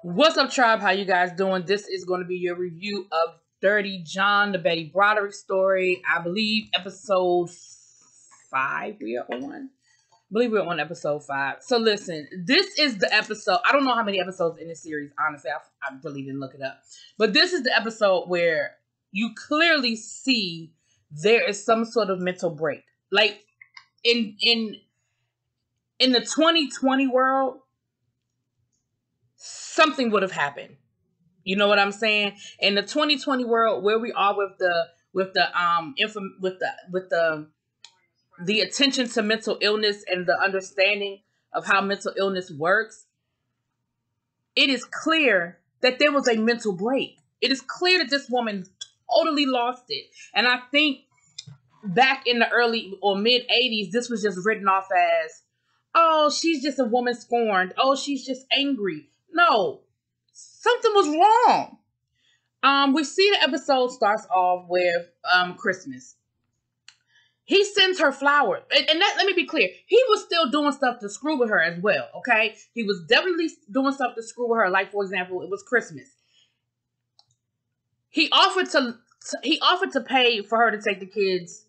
What's up, tribe? How you guys doing? This is going to be your review of Dirty John, the Betty Broderick story. I believe episode 5 we are on. I believe we're on episode 5. So listen, this is the episode. I don't know how many episodes in this series. Honestly, I really didn't look it up. But this is the episode where you clearly see there is some sort of mental break. Like in the 2020 world, something would have happened. You know what I'm saying? In the 2020 world, where we are with the attention to mental illness and the understanding of how mental illness works, it is clear that there was a mental break. It is clear that this woman totally lost it. And I think back in the early or mid 80s, this was just written off as, oh, she's just a woman scorned. Oh, she's just angry. No, something was wrong. We see the episode starts off with Christmas. He sends her flowers. And let me be clear. He was still doing stuff to screw with her as well, okay? He was definitely doing stuff to screw with her. Like, for example, it was Christmas. He offered to pay for her to take the kids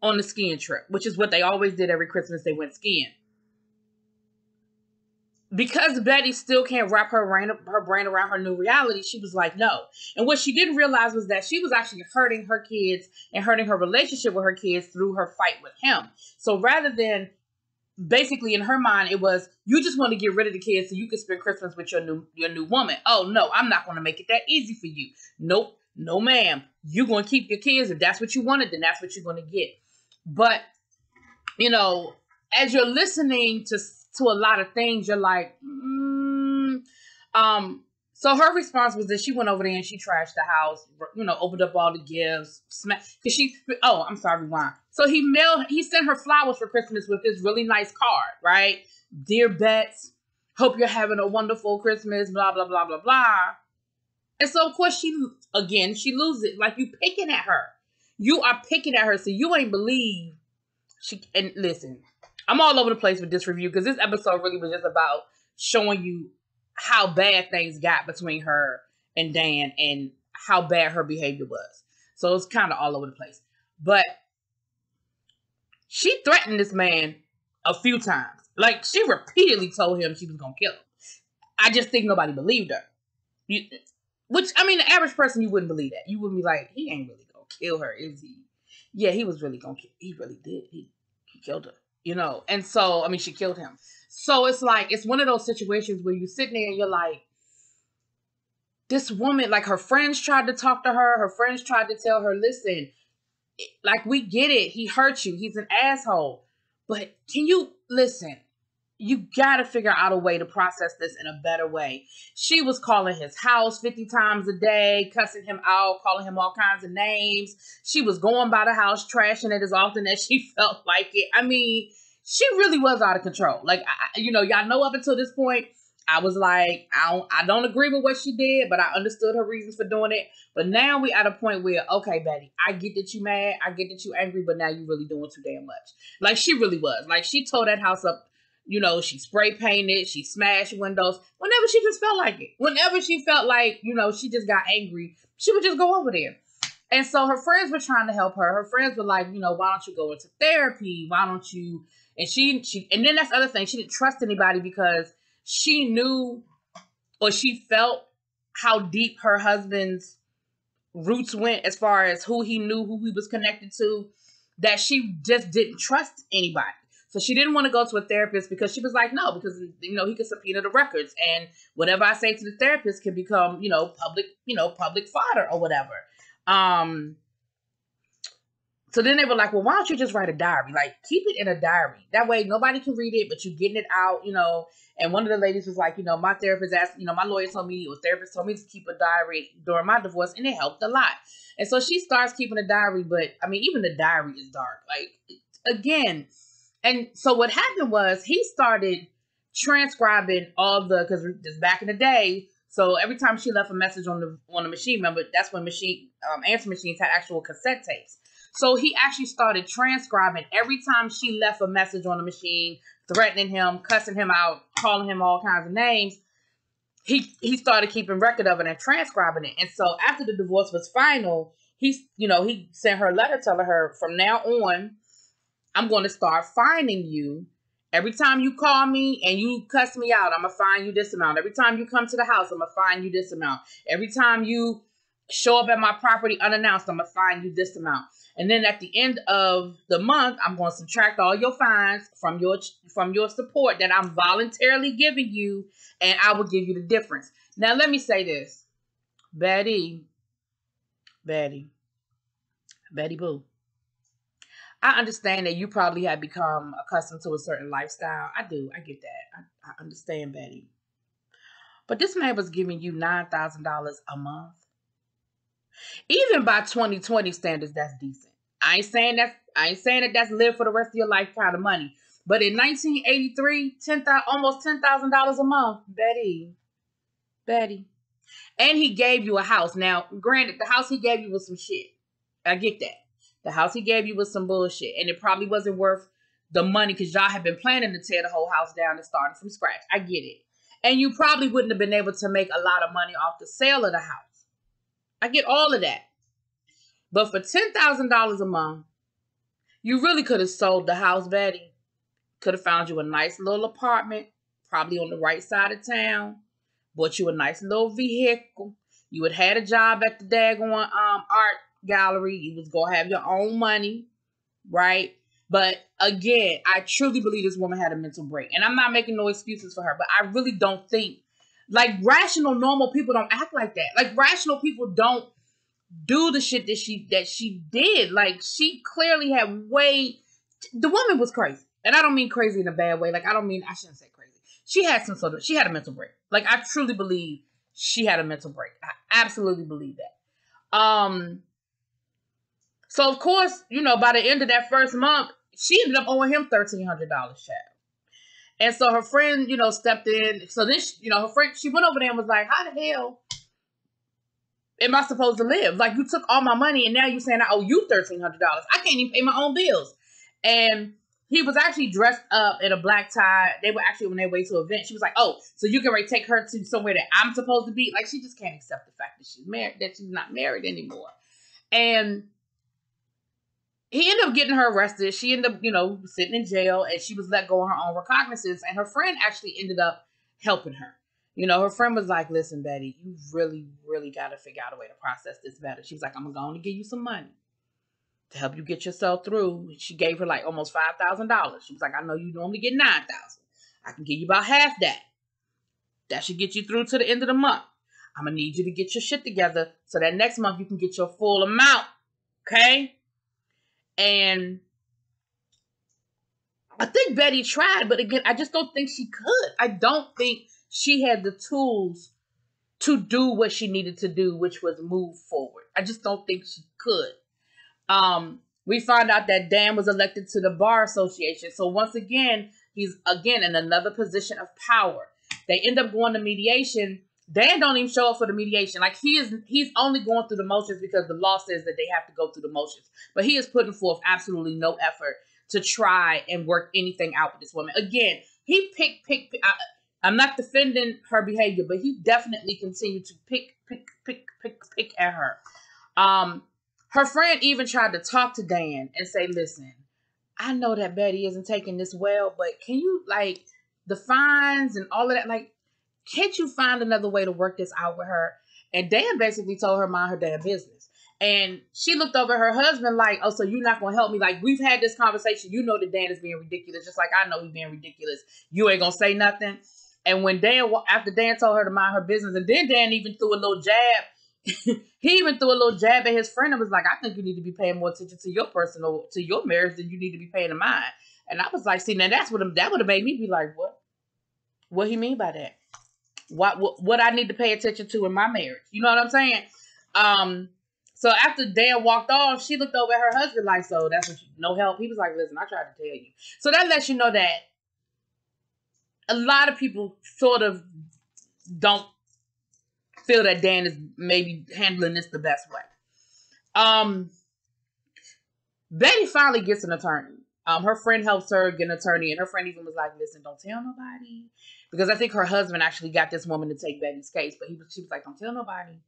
on the skiing trip, which is what they always did every Christmas. They went skiing. Because Betty still can't wrap her brain around her new reality, she was like, no. And what she didn't realize was that she was actually hurting her kids and hurting her relationship with her kids through her fight with him. So rather than, basically in her mind, it was, you just want to get rid of the kids so you can spend Christmas with your new woman. Oh, no, I'm not going to make it that easy for you. Nope. No, ma'am. You're going to keep your kids. If that's what you wanted, then that's what you're going to get. But, you know, as you're listening to a lot of things, you're like, so her response was that she went over there and she trashed the house, you know, opened up all the gifts, I'm sorry, rewind. So he sent her flowers for Christmas with this really nice card, right? Dear Bets, hope you're having a wonderful Christmas, blah, blah, blah, blah, blah. And so, of course, she loses it. Like, you picking at her. You are picking at her, so you ain't believe and listen, I'm all over the place with this review because this episode really was just about showing you how bad things got between her and Dan and how bad her behavior was. So it's kind of all over the place. But she threatened this man a few times. Like, she repeatedly told him she was going to kill him. I just think nobody believed her. Which, I mean, the average person, you wouldn't believe that. You wouldn't be like, he ain't really going to kill her, is he? Yeah, he was really going to kill. He really did. He killed her. You know, and so, I mean, she killed him. So it's like, it's one of those situations where you sit there and you're like, this woman, like, her friends tried to talk to her. Her friends tried to tell her, listen, like, we get it. He hurt you. He's an asshole. But can you listen? You got to figure out a way to process this in a better way. She was calling his house 50 times a day, cussing him out, calling him all kinds of names. She was going by the house, trashing it as often as she felt like it. I mean, she really was out of control. Like, y'all know up until this point, I was like, I don't agree with what she did, but I understood her reasons for doing it. But now we at a point where, okay, Betty, I get that you mad. I get that you angry, but now you really doing too damn much. Like, she really was. Like, she tore that house up. You know, she spray painted, she smashed windows whenever she just felt like it. Whenever she felt like, you know, she just got angry, she would just go over there. And so her friends were trying to help her. Her friends were like, you know, why don't you go into therapy? Why don't you? And and then that's the other thing. She didn't trust anybody because she knew or she felt how deep her husband's roots went as far as who he knew, who he was connected to, that she just didn't trust anybody. So she didn't want to go to a therapist because she was like, no, because, you know, he could subpoena the records and whatever I say to the therapist can become, public fodder or whatever. So then they were like, well, why don't you just write a diary? Like, keep it in a diary. That way nobody can read it, but you're getting it out, you know. And one of the ladies was like, you know, my therapist asked, you know, my lawyer told me, or therapist told me to keep a diary during my divorce, and it helped a lot. And so she starts keeping a diary, but I mean, even the diary is dark. Like, again. And so what happened was he started transcribing all because this back in the day. So every time she left a message on the machine, remember, that's when answer machines had actual cassette tapes. So he actually started transcribing every time she left a message on the machine, threatening him, cussing him out, calling him all kinds of names. He started keeping record of it and transcribing it. And so after the divorce was final, he sent her a letter telling her, from now on, I'm going to start fining you. Every time you call me and you cuss me out, I'm going to fine you this amount. Every time you come to the house, I'm going to fine you this amount. Every time you show up at my property unannounced, I'm going to fine you this amount. And then at the end of the month, I'm going to subtract all your fines from your support that I'm voluntarily giving you, and I will give you the difference. Now, let me say this. Betty Boo. I understand that you probably have become accustomed to a certain lifestyle. I do. I get that. I understand, Betty. But this man was giving you $9,000 a month. Even by 2020 standards, that's decent. I ain't saying that that's live for the rest of your life kind of money. But in 1983, almost $10,000 a month, Betty. And he gave you a house. Now, granted, the house he gave you was some shit. I get that. The house he gave you was some bullshit. And it probably wasn't worth the money because y'all have been planning to tear the whole house down and start from scratch. I get it. And you probably wouldn't have been able to make a lot of money off the sale of the house. I get all of that. But for $10,000 a month, you really could have sold the house, Betty. Could have found you a nice little apartment, probably on the right side of town. Bought you a nice little vehicle. You would have had a job at the daggone art gallery. You was going to have your own money, right? But again, I truly believe this woman had a mental break. And I'm not making no excuses for her, but I really don't think, like, rational, normal people don't act like that. Like, rational people don't do the shit that she did. Like, she clearly had the woman was crazy. And I don't mean crazy in a bad way. Like, I shouldn't say crazy. She had a mental break. Like, I truly believe she had a mental break. I absolutely believe that. So of course, by the end of that first month, she ended up owing him $1,300, child. And so her friend, stepped in. So then, her friend, she went over there and was like, how the hell am I supposed to live? Like, you took all my money and now you're saying I owe you $1,300. I can't even pay my own bills. And he was actually dressed up in a black tie. They were actually on their way to an event. She was like, oh, so you can take her to somewhere that I'm supposed to be? Like, she just can't accept the fact that she's married, that she's not married anymore. And he ended up getting her arrested. She ended up, sitting in jail, and she was let go on her own recognizance. And her friend actually ended up helping her. Her friend was like, listen, Betty, you really, really got to figure out a way to process this better. She was like, I'm going to give you some money to help you get yourself through. She gave her like almost $5,000. She was like, I know you normally get $9,000. I can give you about half that. That should get you through to the end of the month. I'm going to need you to get your shit together so that next month you can get your full amount. Okay? And I think Betty tried, but again, I just don't think she could. I don't think she had the tools to do what she needed to do, which was move forward. I just don't think she could. We found out that Dan was elected to the Bar Association. So once again, he's again in another position of power. They end up going to mediation. Dan don't even show up for the mediation. Like, he's only going through the motions because the law says that they have to go through the motions. But he is putting forth absolutely no effort to try and work anything out with this woman. Again, he picked. I'm not defending her behavior, but he definitely continued to pick at her. Her friend even tried to talk to Dan and say, listen, I know that Betty isn't taking this well, but can you, like, the fines and all of that, like, can't you find another way to work this out with her? And Dan basically told her mind her damn business. And she looked over at her husband like, oh, so you're not going to help me? Like, we've had this conversation. You know that Dan is being ridiculous, just like I know he's being ridiculous. You ain't going to say nothing. And when after Dan told her to mind her business, and then Dan even threw a little jab, he even threw a little jab at his friend and was like, I think you need to be paying more attention to your marriage than you need to be paying to mine. And I was like, see, now that would have made me be like, what? What he mean by that? What I need to pay attention to in my marriage? You know what I'm saying? So after Dan walked off, she looked over at her husband like, so that's what no help. He was like, listen, I tried to tell you. So that lets you know that a lot of people sort of don't feel that Dan is maybe handling this the best way. Betty finally gets an attorney. Her friend helps her get an attorney, and her friend even was like, listen, don't tell nobody. Because I think her husband actually got this woman to take Betty's case, but she was like, don't tell nobody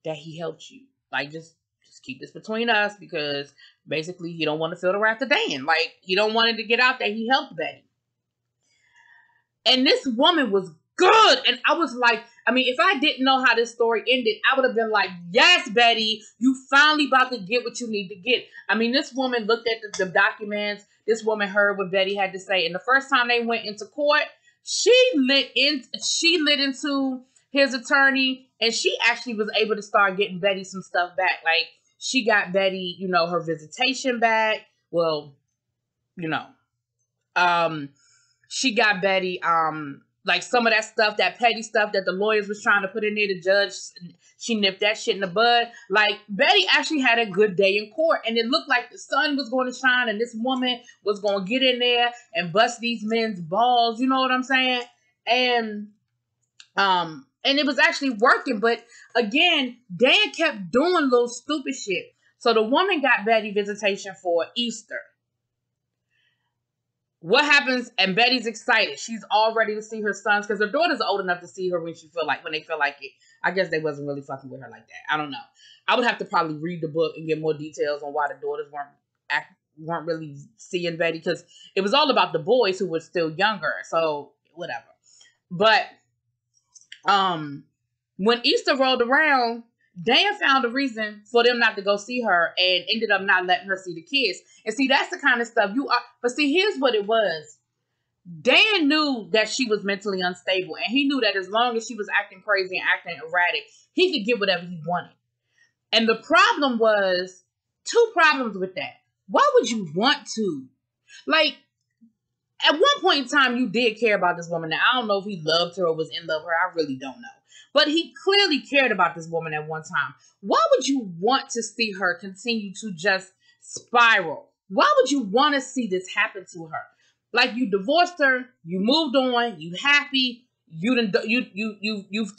that he helped you. Like, just keep this between us, because basically he don't want to feel the wrath of Dan. Like, he don't want it to get out that he helped Betty. And this woman was good. And I was like, I mean, if I didn't know how this story ended, I would have been like, yes, Betty, you finally about to get what you need to get. I mean, this woman looked at the documents. This woman heard what Betty had to say. And the first time they went into court, she lit into his attorney, and she actually was able to start getting Betty some stuff back. Like, she got Betty, her visitation back. Well, she got Betty, like some of that stuff, that petty stuff that the lawyers was trying to put in there. The judge, she nipped that shit in the bud. Like, Betty actually had a good day in court, and it looked like the sun was going to shine, and this woman was going to get in there and bust these men's balls. You know what I'm saying? And it was actually working. But again, Dan kept doing little stupid shit. So the woman got Betty visitation for Easter. What happens? And Betty's excited. She's all ready to see her sons, because her daughter's old enough to see her when they feel like it. I guess they wasn't really fucking with her like that. I don't know. I would have to probably read the book and get more details on why the daughters weren't really seeing Betty, because it was all about the boys who were still younger. So whatever. But when Easter rolled around, Dan found a reason for them not to go see her and ended up not letting her see the kids. And see, that's the kind of stuff but see, here's what it was. Dan knew that she was mentally unstable, and he knew that as long as she was acting crazy and acting erratic, he could get whatever he wanted. And the problem was, two problems with that. Why would you want to? Like, at one point in time, you did care about this woman. Now, I don't know if he loved her or was in love with her. I really don't know. But he clearly cared about this woman at one time. Why would you want to see her continue to just spiral? Why would you want to see this happen to her? Like, you divorced her, you moved on, you happy, you've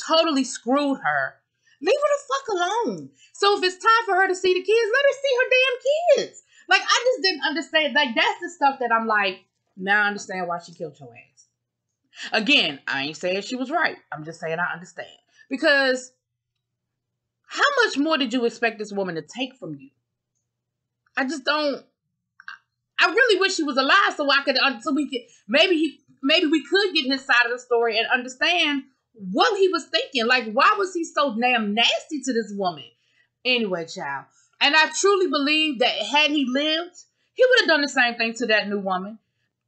totally screwed her. Leave her the fuck alone. So if it's time for her to see the kids, let her see her damn kids. Like, I just didn't understand. Like, that's the stuff that I'm like, now I understand why she killed your ass. Again, I ain't saying she was right. I'm just saying I understand. Because how much more did you expect this woman to take from you? I just don't. I really wish she was alive so we could, maybe we could get his side of the story and understand what he was thinking. Like, why was he so damn nasty to this woman? Anyway, child. And I truly believe that had he lived, he would have done the same thing to that new woman.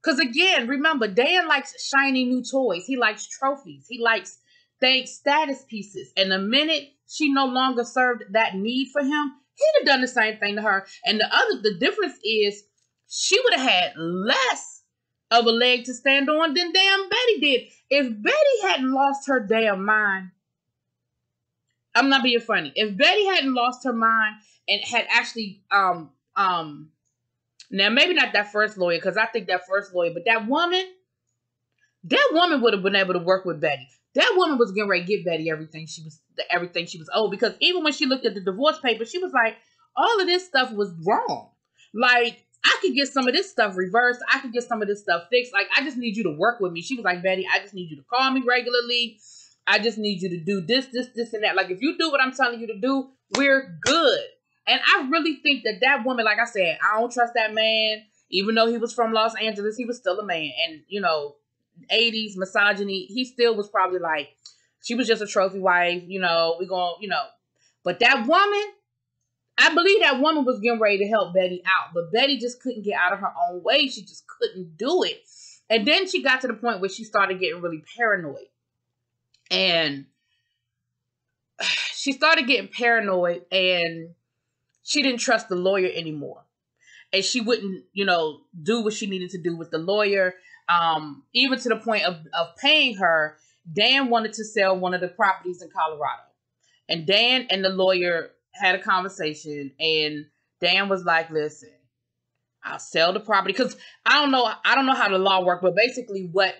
Because again, remember, Dan likes shiny new toys. He likes trophies. He likes status pieces. And the minute she no longer served that need for him, he'd have done the same thing to her. And the difference is, she would have had less of a leg to stand on than damn Betty did. If Betty hadn't lost her damn mind, I'm not being funny. If Betty hadn't lost her mind and had actually, now maybe not that first lawyer, because I think that first lawyer, but that woman would have been able to work with Betty. That woman was getting ready to give Betty everything she was owed, because even when she looked at the divorce papers, she was like, all of this stuff was wrong. Like, I could get some of this stuff reversed. I could get some of this stuff fixed. Like, I just need you to work with me. She was like, Betty, I just need you to call me regularly. I just need you to do this, and that. Like, if you do what I'm telling you to do, we're good. And I really think that woman, like I said, I don't trust that man. Even though he was from Los Angeles, he was still a man. And, 80s misogyny, he still was probably like, she was just a trophy wife, But that woman, I believe that woman was getting ready to help Betty out. But Betty just couldn't get out of her own way. She just couldn't do it. And then she got to the point where she started getting really paranoid. And she started getting paranoid, and she didn't trust the lawyer anymore. And she wouldn't, do what she needed to do with the lawyer. Even to the point of paying her. Dan wanted to sell one of the properties in Colorado. And Dan and the lawyer had a conversation, and Dan was like, listen, I'll sell the property. Because I don't know how the law worked, but basically what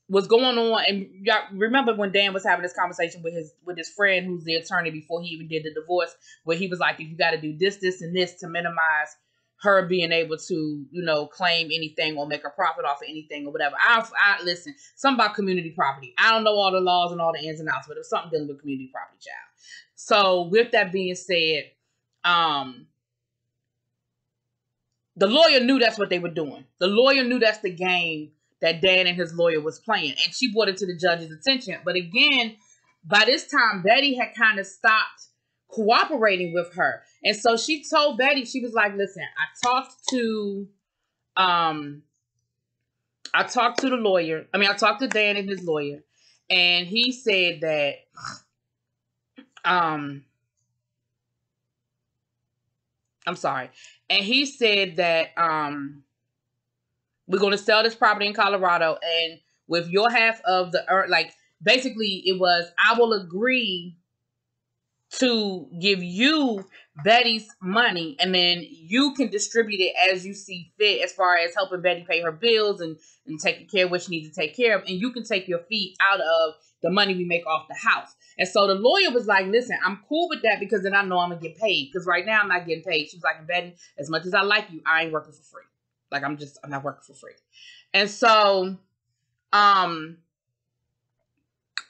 was going on, and y'all remember when Dan was having this conversation with his friend who's the attorney before he even did the divorce, where he was like, if you got to do this, and this to minimize her being able to, claim anything or make a profit off of anything or whatever. I listen, something about community property. I don't know all the laws and all the ins and outs, but it's something dealing with community property, child. So with that being said, the lawyer knew that's what they were doing. The lawyer knew that's the game that Dan and his lawyer was playing. And she brought it to the judge's attention. But again, by this time, Betty had kind of stopped cooperating with her. And so she told Betty, she was like, listen, I talked to the lawyer. I talked to Dan and his lawyer. And he said that, I'm sorry. And he said that, we're going to sell this property in Colorado, and with your half of basically it was, I will agree to give you Betty's money, and then you can distribute it as you see fit, as far as helping Betty pay her bills and taking care of what she needs to take care of, and you can take your feet out of the money we make off the house. And so the lawyer was like, listen, I'm cool with that, because then I know I'm going to get paid, because right now I'm not getting paid. She was like, Betty, as much as I like you, I ain't working for free. Like, I'm not working for free. And so,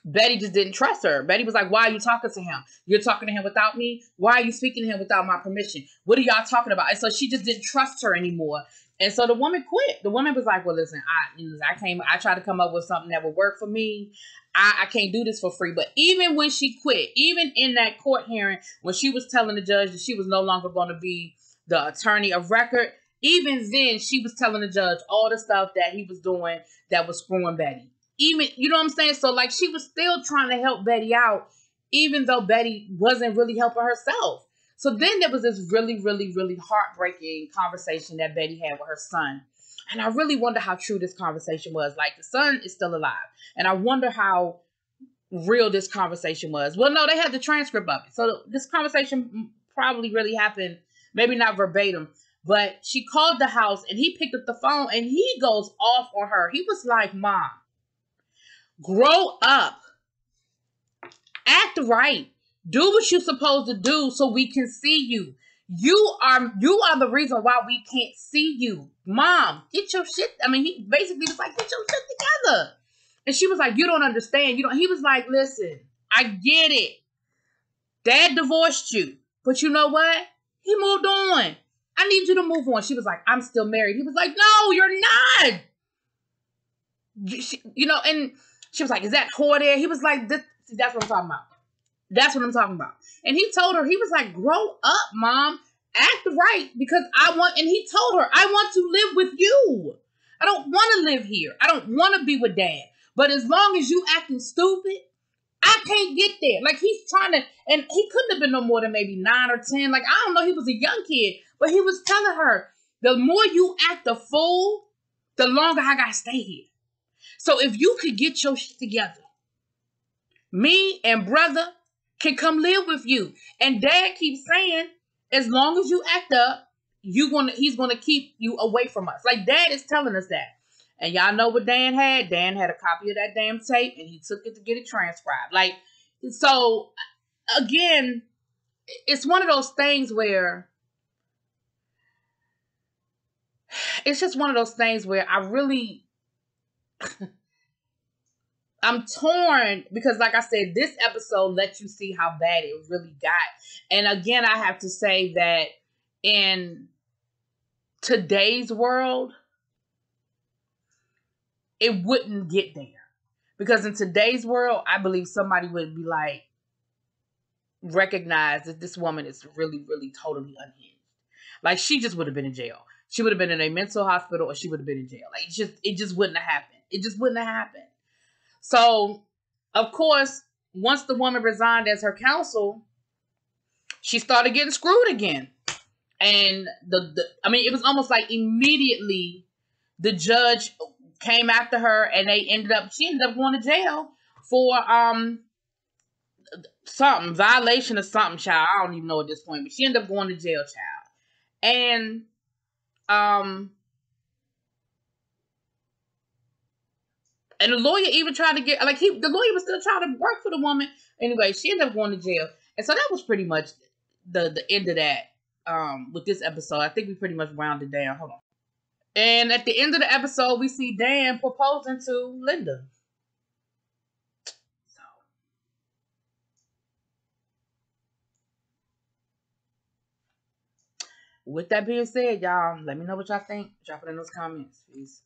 Betty just didn't trust her. Betty was like, why are you talking to him? You're talking to him without me? Why are you speaking to him without my permission? What are y'all talking about? And so she just didn't trust her anymore. And so the woman quit. The woman was like, well, listen, I tried to come up with something that would work for me. I can't do this for free. But even when she quit, even in that court hearing, when she was telling the judge that she was no longer going to be the attorney of record, even then, she was telling the judge all the stuff that he was doing that was screwing Betty. Even, you know what I'm saying? So, like, she was still trying to help Betty out, even though Betty wasn't really helping herself. So then there was this really, really, really heartbreaking conversation that Betty had with her son. And I really wonder how true this conversation was. Like, the son is still alive. And I wonder how real this conversation was. Well, no, they had the transcript of it. So this conversation probably really happened, maybe not verbatim. But she called the house, and he picked up the phone, and he goes off on her. He was like, Mom, grow up. Act right. Do what you're supposed to do so we can see you. You are the reason why we can't see you. Mom, get your shit. He basically was like, get your shit together. And she was like, you don't understand. He was like, listen, I get it. Dad divorced you. But you know what? He moved on. I need you to move on. She was like, I'm still married. He was like, no, you're not. And she was like, is that whore there? He was like, that's what I'm talking about. That's what I'm talking about. And he told her, he was like, grow up, Mom. Act right, because and he told her, I want to live with you. I don't want to live here. I don't want to be with Dad. But as long as you acting stupid, I can't get there. Like, he's trying to, and he couldn't have been no more than maybe 9 or 10. Like, I don't know. He was a young kid, but he was telling her, the more you act a fool, the longer I got to stay here. So if you could get your shit together, me and brother can come live with you. And Dad keeps saying, as long as you act up, he's going to keep you away from us. Like, Dad is telling us that. And y'all know what Dan had? Dan had a copy of that damn tape, and he took it to get it transcribed. Like, so, again, it's one of those things where, I really, I'm torn, because like I said, this episode lets you see how bad it really got. And again, I have to say that in today's world, it wouldn't get there. Because in today's world, I believe somebody would be like, recognize that this woman is really, really totally unhinged. Like, she just would have been in jail. She would have been in a mental hospital, or she would have been in jail. Like, it just wouldn't have happened. It just wouldn't have happened. So, of course, once the woman resigned as her counsel, she started getting screwed again. And it was almost like immediately the judge came after her, and she ended up going to jail for something, violation of something, child. I don't even know at this point, but she ended up going to jail, child. And and the lawyer even tried to get, the lawyer was still trying to work for the woman. Anyway, she ended up going to jail. And so that was pretty much the end of that with this episode. I think we pretty much rounded down. Hold on. And at the end of the episode, we see Dan proposing to Linda. So, with that being said, y'all, let me know what y'all think. Drop it in those comments, please.